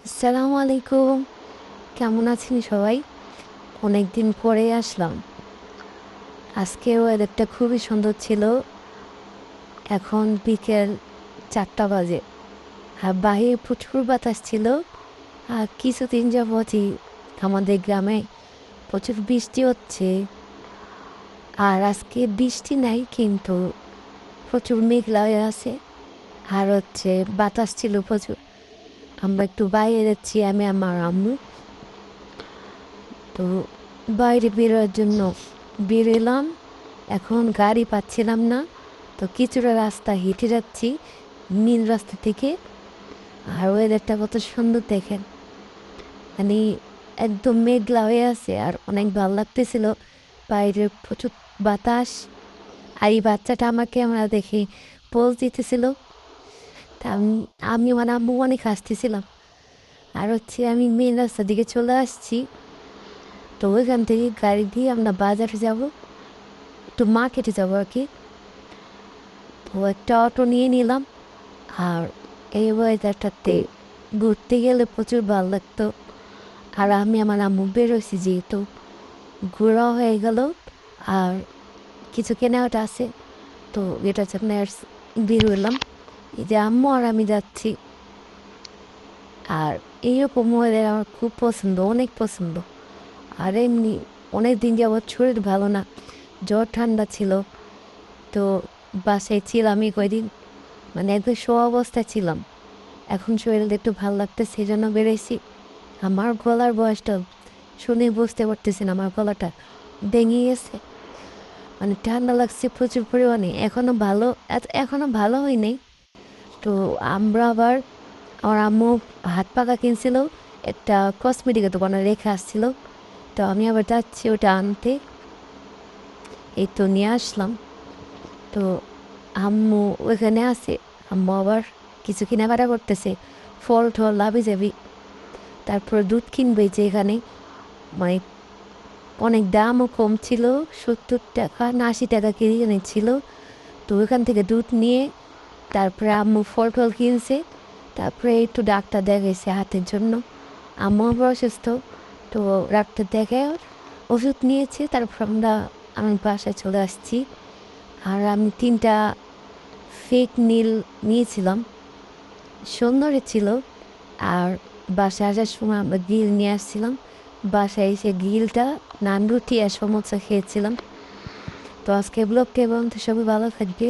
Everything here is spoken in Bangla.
আসসালামু আলাইকুম। কেমন আছেন সবাই? অনেকদিন পরে আসলাম। আজকের ওয়েদারটা খুবই সুন্দর ছিল। এখন বিকেল ৪টা বাজে। আর বাইরে প্রচুর বাতাস ছিল। আর কিছুদিন যাবতই আমাদের গ্রামে প্রচুর বৃষ্টি হচ্ছে। আর আজকে বৃষ্টি নাই, কিন্তু প্রচুর মেঘলা হয়ে আছে। আর বাতাস ছিল প্রচুর। আমরা একটু বাইরে যাচ্ছি, আমি আমার আম্মু। তো বাইরে বেরোয়ার জন্য বের এলাম। এখন গাড়ি পাচ্ছিলাম না, তো কিছুটা রাস্তা হেঁটে যাচ্ছি মেন রাস্তা থেকে। আর ওয়েদারটা কত সুন্দর দেখেন, মানে একদম মেঘলা হয়ে আছে আর অনেক ভালো লাগতেছিল। বাইরে প্রচুর বাতাস। আর এই বাচ্চাটা আমাকে আমরা দেখে পোজ দিতেছিল। তা আমি মানে আম্মু অনেক হাসতেছিলাম। আর আমি মেন রাস্তার দিকে চলে আসছি। তো ওইখান থেকে গাড়ি দিয়ে আমরা বাজারে যাব, একটু মার্কেটে যাবো আর কি। তো একটা অটো নিয়ে নিলাম। আর এই ওয়েদারটাতে ঘুরতে গেলে প্রচুর ভালো লাগতো। আর আমি আমার আম্মু বেরোইছি, যেহেতু ঘোরা হয়ে গেল। আর কিছু কেনাকাটা আছে, তো এটার জন্য বের হলাম। এই যে আম্মু আর আমি যাচ্ছি। আর এইরকম ওয়েদার আমার খুব পছন্দ, অনেক পছন্দ। আর এমনি অনেক দিন যাবৎ শরীর ভালো না, জ্বর ঠান্ডা ছিল। তো বাসায় ছিলাম এই কয়দিন, মানে একদম শো অবস্থায় ছিলাম। এখন শরীরটা একটু ভালো লাগতেছে, সেই জন্য বেড়েছি। আমার গলার বয়সটা শুনে বুঝতে পারতেছি না, আমার গলাটা ভেঙে গেছে। মানে ঠান্ডা লাগছে প্রচুর পরিমাণে। এখনো ভালো হয়নি। তো আমরা আবার, আমার আম্মু হাত পাকা কিনছিল, একটা কসমেটিকের দোকানে রেখে আসছিল। তো আমি আবার যাচ্ছি ওটা আনতে। এই তো নিয়ে আসলাম। তো আম্মু ওইখানে আছে। আম্মু আবার কিছু কেনাকাটা করতেছে, ফল টল লাভি যাবি। তারপর দুধ কিনবে, যে এখানে মানে অনেক দামও কম ছিল, 70 টাকা না 80 টাকা কেজি ছিল। তো ওইখান থেকে দুধ নিয়ে তারপরে আম্মু ফল টল কিনছে। তারপরে একটু ডাক্তার দেখাইছে হাতের জন্য। আম্মু আবার অসুস্থ, তো ডাক্তার দেখে ওষুধ নিয়েছে। তারপর আমি বাসায় চলে আসছি। আর আমি 3টা ফেক নীল নিয়েছিলাম, সুন্দরই ছিল। আর বাসায় আসার সময় আমরা গ্রিল নিয়ে আসছিলাম। বাসায় এসে গ্রিলটা নান রুটি আর সমোসা খেয়েছিলাম। তো আজকে ব্লগ কেমন, তো সবাই ভালো থাকবে।